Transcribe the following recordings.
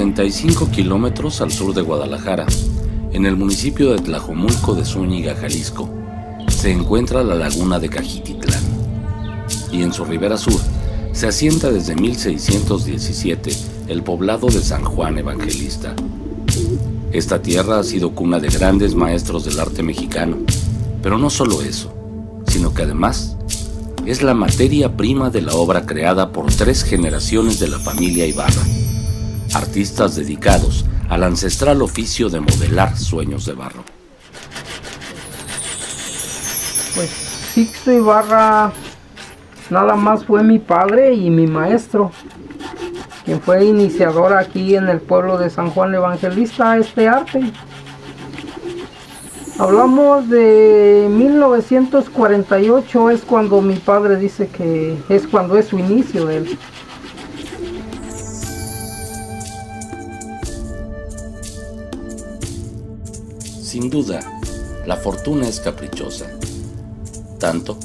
45 kilómetros al sur de Guadalajara, en el municipio de Tlajomulco de Zúñiga, Jalisco, se encuentra la laguna de Cajititlán. Y en su ribera sur se asienta desde 1617 el poblado de San Juan Evangelista. Esta tierra ha sido cuna de grandes maestros del arte mexicano, pero no solo eso, sino que además es la materia prima de la obra creada por 3 generaciones de la familia Ibarra, artistas dedicados al ancestral oficio de modelar sueños de barro. Pues Sixto Ibarra nada más fue mi padre y mi maestro, quien fue iniciador aquí en el pueblo de San Juan Evangelista a este arte. Hablamos de 1948, es cuando mi padre dice que es cuando es su inicio de él. Sin duda, la fortuna es caprichosa, tanto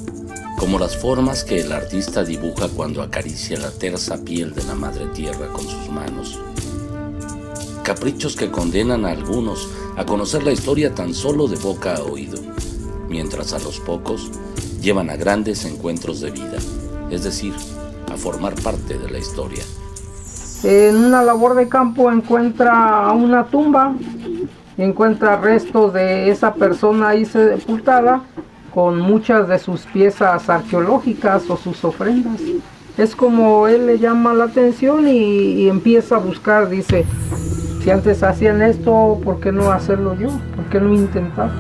como las formas que el artista dibuja cuando acaricia la tersa piel de la madre tierra con sus manos. Caprichos que condenan a algunos a conocer la historia tan solo de boca a oído, mientras a los pocos llevan a grandes encuentros de vida, es decir, a formar parte de la historia. En una labor de campo encuentra una tumba, encuentra restos de esa persona ahí sepultada con muchas de sus piezas arqueológicas o sus ofrendas. Es como él le llama la atención y empieza a buscar, dice, si antes hacían esto, ¿por qué no hacerlo yo? ¿Por qué no intentar?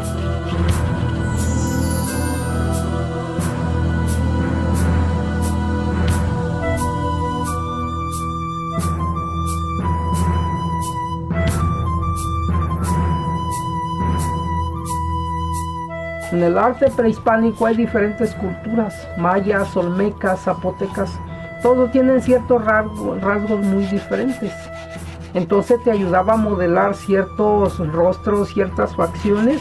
En el arte prehispánico hay diferentes culturas, mayas, olmecas, zapotecas, todos tienen ciertos rasgos muy diferentes. Entonces te ayudaba a modelar ciertos rostros, ciertas facciones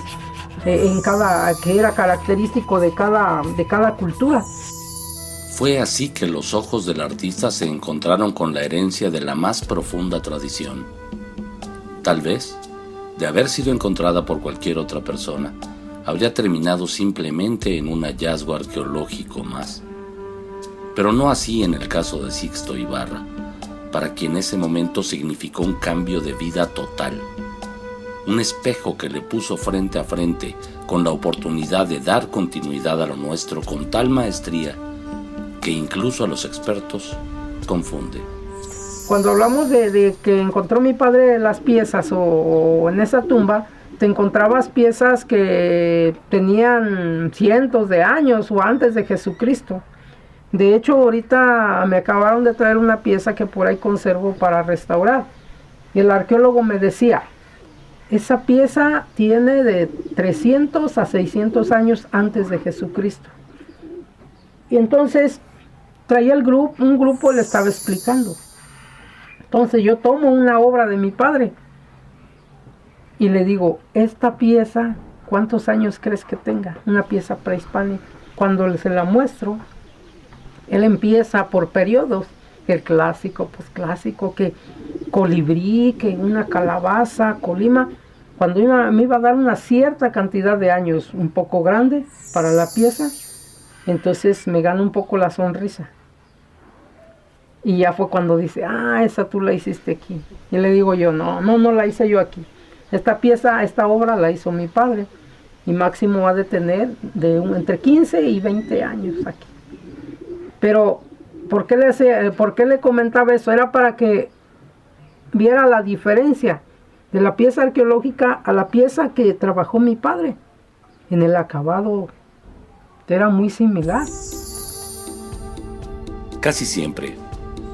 que era característico de cada cultura. Fue así que los ojos del artista se encontraron con la herencia de la más profunda tradición. Tal vez, de haber sido encontrada por cualquier otra persona, habría terminado simplemente en un hallazgo arqueológico más. Pero no así en el caso de Sixto Ibarra, para quien ese momento significó un cambio de vida total. Un espejo que le puso frente a frente con la oportunidad de dar continuidad a lo nuestro con tal maestría que incluso a los expertos confunde. Cuando hablamos de que encontró mi padre las piezas o en esa tumba, te encontrabas piezas que tenían cientos de años o antes de Jesucristo. De hecho, ahorita me acabaron de traer una pieza que por ahí conservo para restaurar. Y el arqueólogo me decía, esa pieza tiene de 300 a 600 años antes de Jesucristo. Y entonces traía un grupo le estaba explicando. Entonces yo tomo una obra de mi padre y le digo, esta pieza, ¿cuántos años crees que tenga? Una pieza prehispánica. Cuando se la muestro, él empieza por periodos, el clásico, posclásico, que colibrí, que una calabaza, colima. Cuando me iba a dar una cierta cantidad de años, un poco grande para la pieza, entonces me gana un poco la sonrisa. Y ya fue cuando dice, esa tú la hiciste aquí. Y le digo yo, no la hice yo aquí. Esta obra la hizo mi padre. Y máximo va a tener entre 15 y 20 años aquí. Pero, ¿por qué le comentaba eso? Era para que viera la diferencia de la pieza arqueológica a la pieza que trabajó mi padre. En el acabado era muy similar. Casi siempre,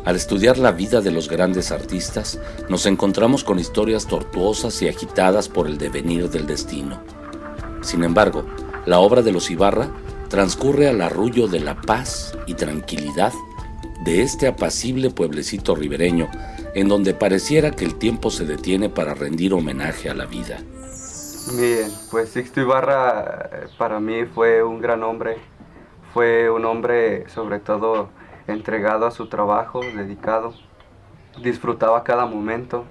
al estudiar la vida de los grandes artistas, nos encontramos con historias tortuosas y agitadas por el devenir del destino. Sin embargo, la obra de los Ibarra transcurre al arrullo de la paz y tranquilidad de este apacible pueblecito ribereño, en donde pareciera que el tiempo se detiene para rendir homenaje a la vida. Bien, pues Sixto Ibarra para mí fue un gran hombre, fue un hombre sobre todo entregado a su trabajo, dedicado, disfrutaba cada momento,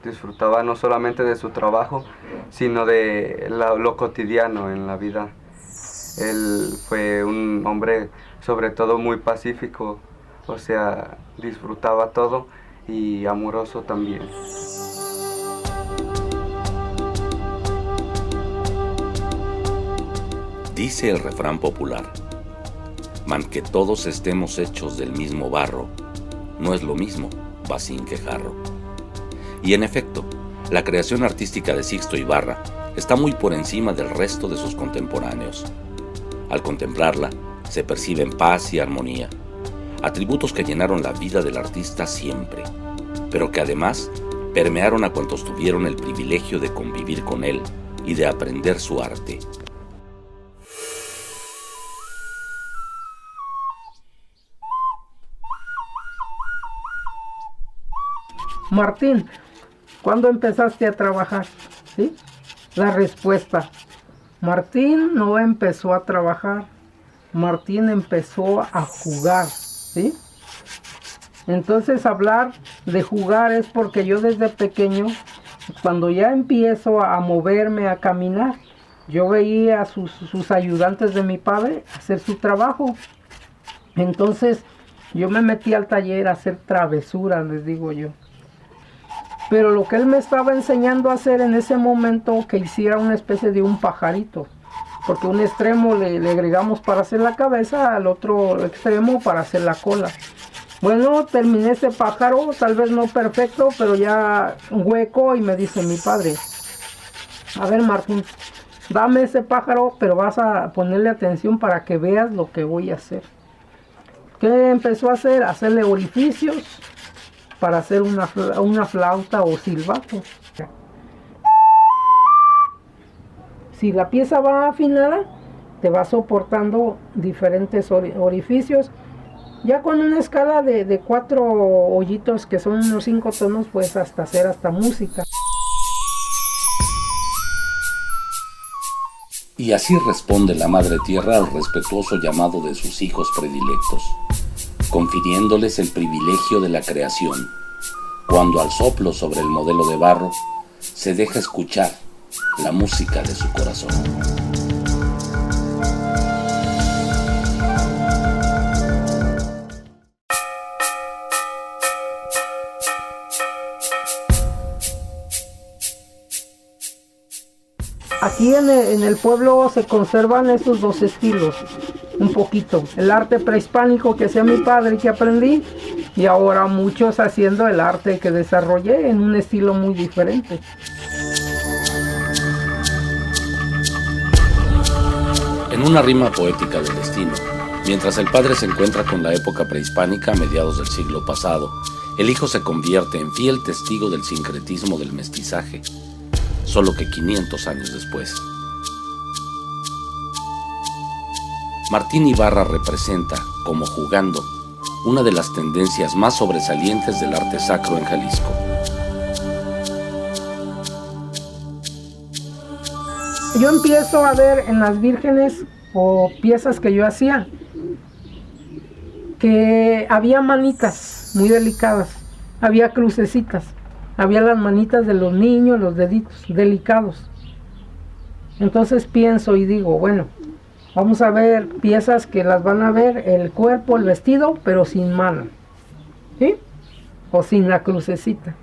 disfrutaba no solamente de su trabajo, sino de lo cotidiano en la vida. Él fue un hombre sobre todo muy pacífico, o sea, disfrutaba todo y amoroso también. Dice el refrán popular: man que todos estemos hechos del mismo barro, no es lo mismo bacín que jarro. Y en efecto, la creación artística de Sixto Ibarra está muy por encima del resto de sus contemporáneos. Al contemplarla, se perciben paz y armonía, atributos que llenaron la vida del artista siempre, pero que además permearon a cuantos tuvieron el privilegio de convivir con él y de aprender su arte. Martín, ¿cuándo empezaste a trabajar? ¿Sí? La respuesta: Martín no empezó a trabajar, Martín empezó a jugar, ¿sí? Entonces hablar de jugar es porque yo desde pequeño, cuando ya empiezo a moverme, a caminar, yo veía a sus ayudantes de mi padre hacer su trabajo. Entonces yo me metí al taller a hacer travesuras, les digo yo. Pero lo que él me estaba enseñando a hacer en ese momento, que hiciera una especie de un pajarito, porque un extremo le agregamos para hacer la cabeza, al otro extremo para hacer la cola. Bueno, terminé ese pájaro, tal vez no perfecto, pero ya hueco, y me dice mi padre: a ver, Martín, dame ese pájaro, pero vas a ponerle atención para que veas lo que voy a hacer. ¿Qué empezó a hacer? Hacerle orificios para hacer una flauta o silbato. Si la pieza va afinada, te va soportando diferentes orificios. Ya con una escala de 4 hoyitos, que son unos 5 tonos, puedes hacer hasta música. Y así responde la Madre Tierra al respetuoso llamado de sus hijos predilectos, confiriéndoles el privilegio de la creación, cuando al soplo sobre el modelo de barro se deja escuchar la música de su corazón. Aquí en el pueblo se conservan esos dos estilos, un poquito. El arte prehispánico que hacía mi padre y que aprendí, y ahora muchos haciendo el arte que desarrollé en un estilo muy diferente. En una rima poética del destino, mientras el padre se encuentra con la época prehispánica a mediados del siglo pasado, el hijo se convierte en fiel testigo del sincretismo del mestizaje, solo que 500 años después. Martín Ibarra representa, como jugando, una de las tendencias más sobresalientes del arte sacro en Jalisco. Yo empiezo a ver en las vírgenes o piezas que yo hacía que había manitas muy delicadas, había crucecitas, había las manitas de los niños, los deditos delicados. Entonces pienso y digo, bueno, vamos a ver piezas que las van a ver el cuerpo, el vestido, pero sin mano, ¿sí? O sin la crucecita.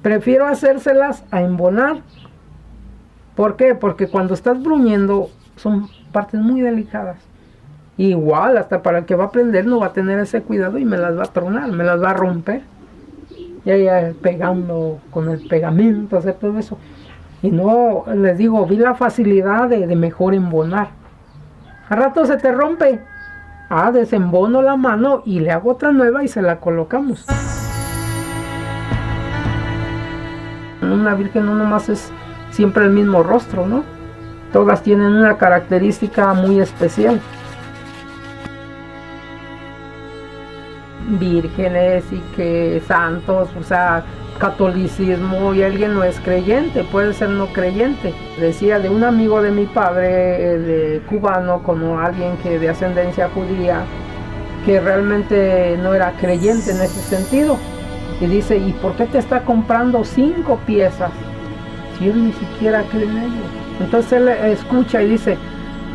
Prefiero hacérselas a embonar. ¿Por qué? Porque cuando estás bruñendo son partes muy delicadas. Igual, hasta para el que va a aprender no va a tener ese cuidado y me las va a tronar, me las va a romper. Ya pegando con el pegamento, hacer todo eso. Y no, les digo, vi la facilidad de mejor embonar. A rato se te rompe. Desembono la mano y le hago otra nueva y se la colocamos. Una virgen no nomás es siempre el mismo rostro, ¿no? Todas tienen una característica muy especial. Vírgenes y que santos, o sea, catolicismo, y alguien no es creyente, puede ser no creyente. Decía de un amigo de mi padre, de cubano, como alguien que de ascendencia judía, que realmente no era creyente en ese sentido, Y dice, ¿y por qué te está comprando 5 piezas? Si yo ni siquiera creo en ello. Entonces él escucha y dice,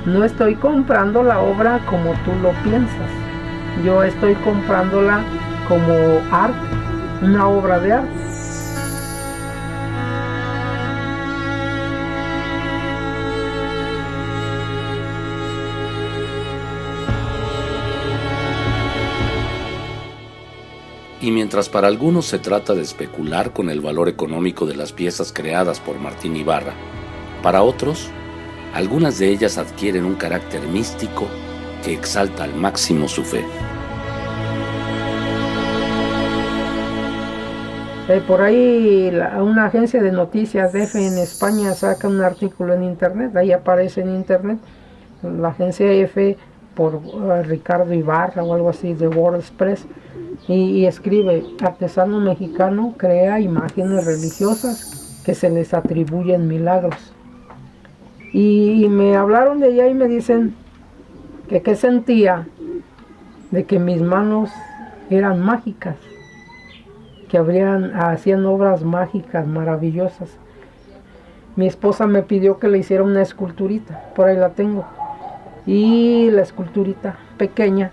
no estoy comprando la obra como tú lo piensas. Yo estoy comprándola como arte, una obra de arte. Y mientras para algunos se trata de especular con el valor económico de las piezas creadas por Martín Ibarra, para otros, algunas de ellas adquieren un carácter místico que exalta al máximo su fe. Por ahí una agencia de noticias EFE en España saca un artículo en internet, ahí aparece en internet, la agencia EFE por Ricardo Ibarra o algo así, de World Express, y escribe, artesano mexicano crea imágenes religiosas que se les atribuyen milagros. Y me hablaron de allá y me dicen que qué sentía de que mis manos eran mágicas, que hacían obras mágicas maravillosas. Mi esposa me pidió que le hiciera una esculturita, por ahí la tengo, y la esculturita pequeña.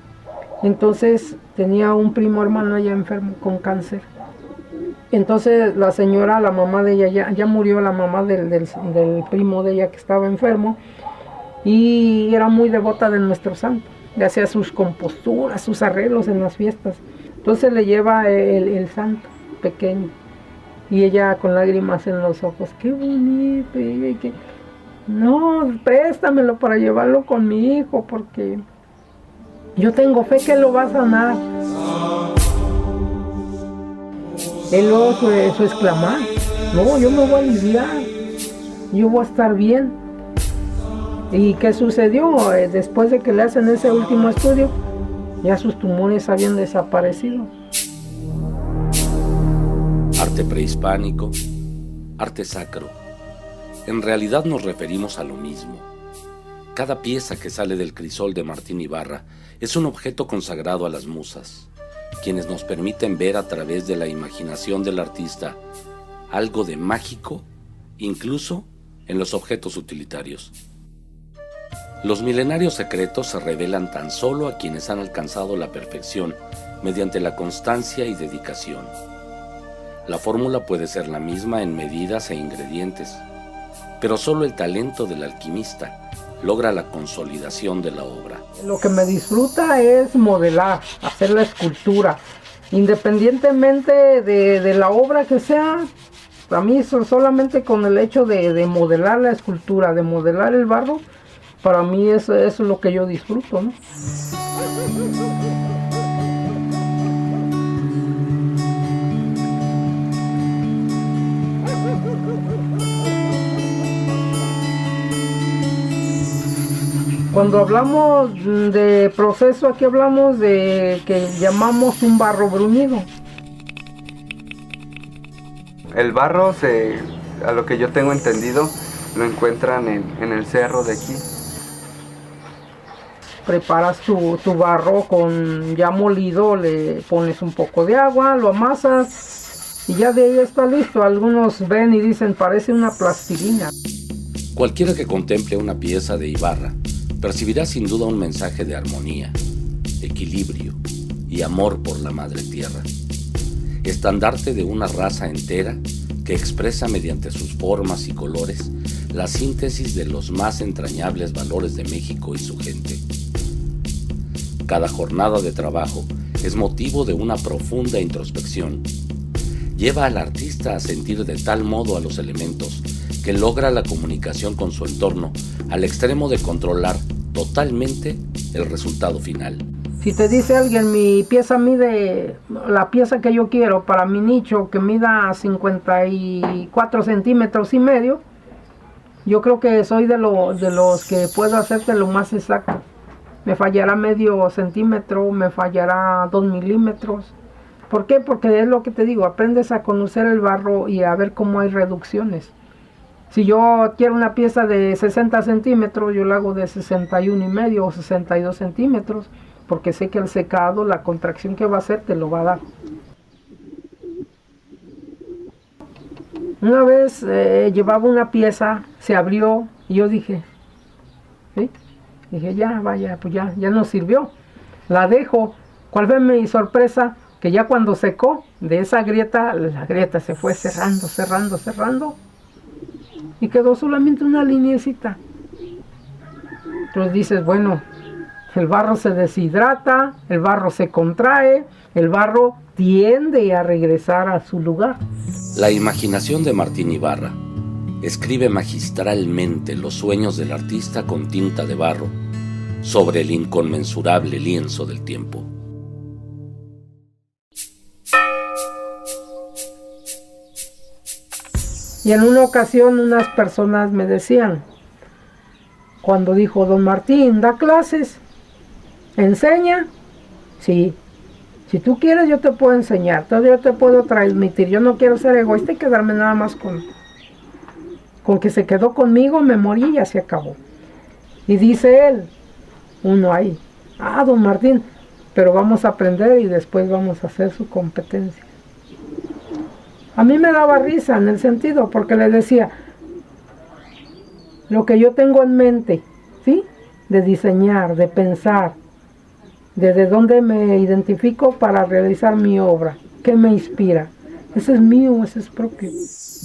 Entonces tenía un primo hermano allá enfermo con cáncer. Entonces la señora, la mamá de ella, ya murió la mamá del primo de ella que estaba enfermo, y era muy devota de nuestro santo. Le hacía sus composturas, sus arreglos en las fiestas. Entonces le lleva el santo pequeño, y ella con lágrimas en los ojos, qué bonito, no, préstamelo para llevarlo con mi hijo, porque yo tengo fe que lo va a sanar. Él luego su exclamar, no, yo me voy a aliviar, yo voy a estar bien. ¿Y qué sucedió? Después de que le hacen ese último estudio, ya sus tumores habían desaparecido. Arte prehispánico, arte sacro. En realidad nos referimos a lo mismo. Cada pieza que sale del crisol de Martín Ibarra es un objeto consagrado a las musas, quienes nos permiten ver a través de la imaginación del artista algo de mágico, incluso en los objetos utilitarios. Los milenarios secretos se revelan tan solo a quienes han alcanzado la perfección mediante la constancia y dedicación. La fórmula puede ser la misma en medidas e ingredientes, pero solo el talento del alquimista logra la consolidación de la obra. Lo que me disfruta es modelar, hacer la escultura, independientemente de la obra que sea. Para mí solamente con el hecho de modelar la escultura, de modelar el barro, para mí eso es lo que yo disfruto, ¿no? Cuando hablamos de proceso, aquí hablamos de que llamamos un barro bruñido. El barro, a lo que yo tengo entendido, lo encuentran en el cerro de aquí. Preparas tu barro con ya molido, le pones un poco de agua, lo amasas y ya de ahí está listo. Algunos ven y dicen, parece una plastilina. Cualquiera que contemple una pieza de Ibarra percibirá sin duda un mensaje de armonía, equilibrio y amor por la madre tierra. Estandarte de una raza entera que expresa mediante sus formas y colores la síntesis de los más entrañables valores de México y su gente. Cada jornada de trabajo es motivo de una profunda introspección. Lleva al artista a sentir de tal modo a los elementos que logra la comunicación con su entorno al extremo de controlar totalmente el resultado final. Si te dice alguien, mi pieza mide, la pieza que yo quiero para mi nicho, que mida 54 centímetros y medio, yo creo que soy de los que puedo hacerte lo más exacto. Me fallará medio centímetro, me fallará 2 milímetros. ¿Por qué? Porque es lo que te digo, aprendes a conocer el barro y a ver cómo hay reducciones. Si yo quiero una pieza de 60 centímetros, yo la hago de 61 y medio o 62 centímetros, porque sé que el secado, la contracción que va a hacer, te lo va a dar. Una vez llevaba una pieza, se abrió y yo dije, ¿sí? Dije, ya, vaya, pues ya no sirvió. La dejo. ¿Cuál fue mi sorpresa? Que ya cuando secó de esa grieta, la grieta se fue cerrando y quedó solamente una lineecita. Entonces dices, bueno, el barro se deshidrata, el barro se contrae, el barro tiende a regresar a su lugar. La imaginación de Martín Ibarra escribe magistralmente los sueños del artista con tinta de barro sobre el inconmensurable lienzo del tiempo. Y en una ocasión unas personas me decían, cuando dijo don Martín, ¿da clases? ¿Enseña? Sí. Si tú quieres yo te puedo enseñar, yo te puedo transmitir. Yo no quiero ser egoísta y quedarme nada más con que se quedó conmigo, me morí y ya se acabó. Y dice él, uno ahí, don Martín, pero vamos a aprender y después vamos a hacer su competencia. A mí me daba risa en el sentido, porque le decía, lo que yo tengo en mente, ¿sí? De diseñar, de pensar, desde dónde me identifico para realizar mi obra, qué me inspira. Ese es mío, ese es propio.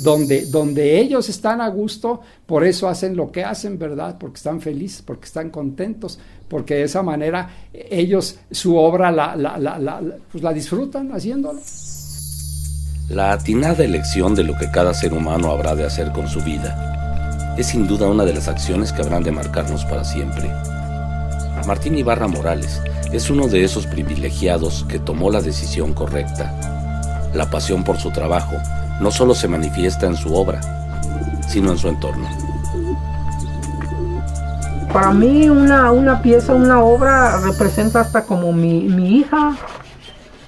Donde ellos están a gusto, por eso hacen lo que hacen, ¿verdad? Porque están felices, porque están contentos, porque de esa manera ellos su obra la disfrutan haciéndolo. La atinada elección de lo que cada ser humano habrá de hacer con su vida es sin duda una de las acciones que habrán de marcarnos para siempre. Martín Ibarra Morales es uno de esos privilegiados que tomó la decisión correcta. La pasión por su trabajo no solo se manifiesta en su obra, sino en su entorno. Para mí una pieza, una obra representa hasta como mi hija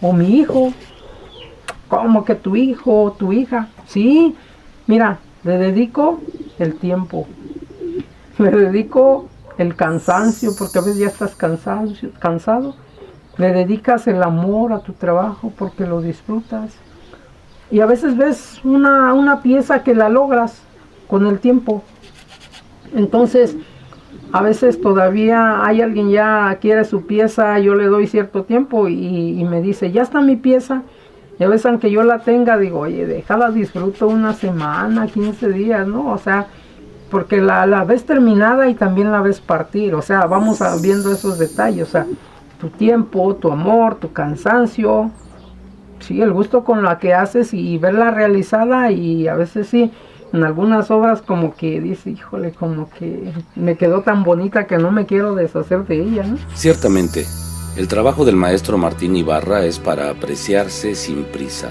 o mi hijo. ¿Cómo que tu hijo o tu hija? Sí, mira, le dedico el tiempo, le dedico el cansancio, porque a veces ya estás cansado, le dedicas el amor a tu trabajo porque lo disfrutas. Y a veces ves una pieza que la logras con el tiempo. Entonces, a veces todavía hay alguien ya quiere su pieza, yo le doy cierto tiempo y me dice, ya está mi pieza. Y a veces aunque yo la tenga, digo, oye, déjala, disfruto una semana, 15 días, ¿no? O sea, porque la ves terminada y también la ves partir. O sea, vamos viendo esos detalles. O sea, tu tiempo, tu amor, tu cansancio, sí, el gusto con la que haces y verla realizada. Y a veces sí, en algunas obras como que dice, híjole, como que me quedó tan bonita que no me quiero deshacer de ella, ¿no? Ciertamente, el trabajo del maestro Martín Ibarra es para apreciarse sin prisa,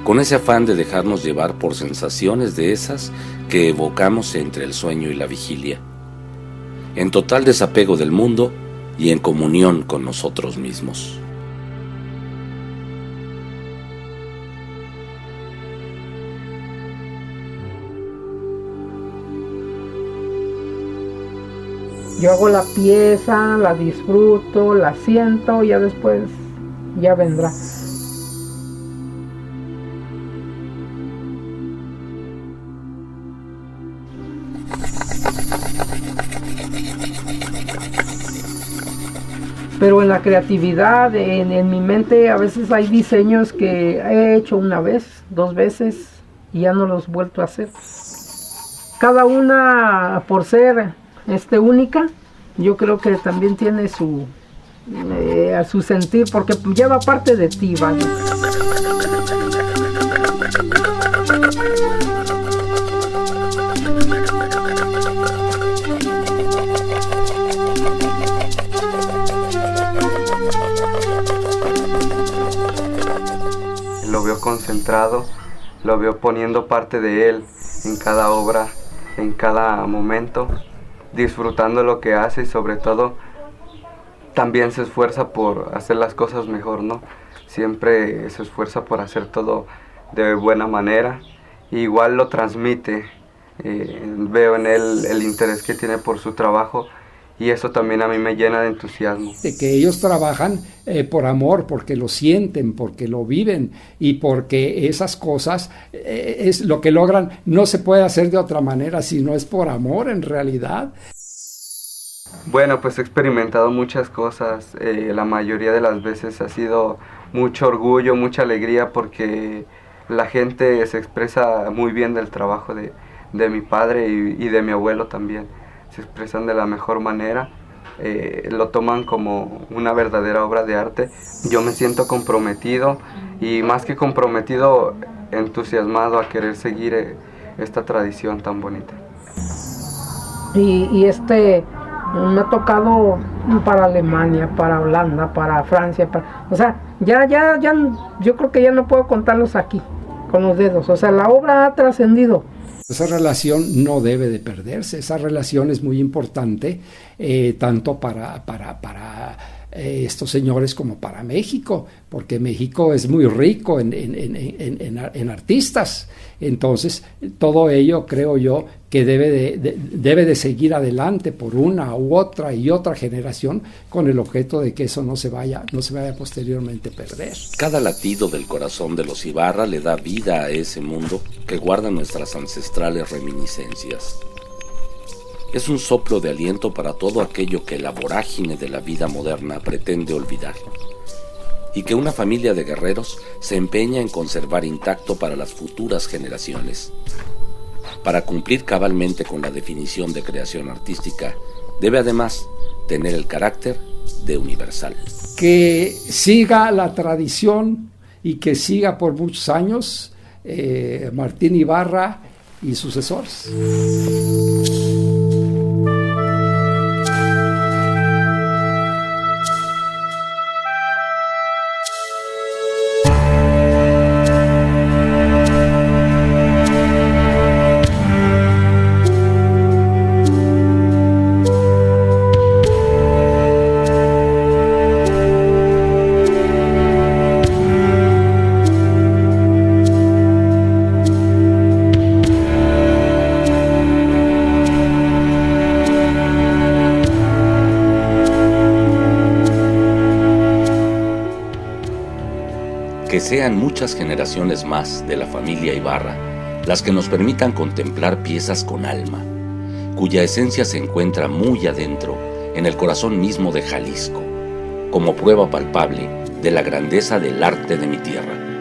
con ese afán de dejarnos llevar por sensaciones de esas que evocamos entre el sueño y la vigilia, en total desapego del mundo y en comunión con nosotros mismos. Yo hago la pieza, la disfruto, la siento, ya después ya vendrá. Pero en la creatividad, en mi mente, a veces hay diseños que he hecho una vez, 2 veces y ya no los he vuelto a hacer. Cada una, por ser única, yo creo que también tiene su sentir, porque lleva parte de ti, ¿vale? Lo veo concentrado, lo veo poniendo parte de él en cada obra, en cada momento, disfrutando lo que hace y sobre todo también se esfuerza por hacer las cosas mejor, ¿no? Siempre se esfuerza por hacer todo de buena manera, igual lo transmite. Veo en él el interés que tiene por su trabajo y eso también a mí me llena de entusiasmo. De que ellos trabajan por amor, porque lo sienten, porque lo viven y porque esas cosas es lo que logran, no se puede hacer de otra manera si no es por amor en realidad. Bueno, pues he experimentado muchas cosas, la mayoría de las veces ha sido mucho orgullo, mucha alegría porque la gente se expresa muy bien del trabajo de mi padre y de mi abuelo también. Se expresan de la mejor manera, lo toman como una verdadera obra de arte. Yo me siento comprometido y más que comprometido, entusiasmado a querer seguir esta tradición tan bonita. Y me ha tocado para Alemania, para Holanda, para Francia, o sea, ya, yo creo que ya no puedo contarlos aquí, con los dedos, o sea, la obra ha trascendido. Esa relación no debe de perderse, esa relación es muy importante, tanto para estos señores como para México, porque México es muy rico en artistas. Entonces, todo ello creo yo que debe de seguir adelante por una u otra y otra generación con el objeto de que eso no se vaya posteriormente a perder. Cada latido del corazón de los Ibarra le da vida a ese mundo que guarda nuestras ancestrales reminiscencias. Es un soplo de aliento para todo aquello que la vorágine de la vida moderna pretende olvidar, y que una familia de guerreros se empeña en conservar intacto para las futuras generaciones. Para cumplir cabalmente con la definición de creación artística, debe además tener el carácter de universal. Que siga la tradición y que siga por muchos años Martín Ibarra y sucesores. Que sean muchas generaciones más de la familia Ibarra las que nos permitan contemplar piezas con alma, cuya esencia se encuentra muy adentro, en el corazón mismo de Jalisco, como prueba palpable de la grandeza del arte de mi tierra.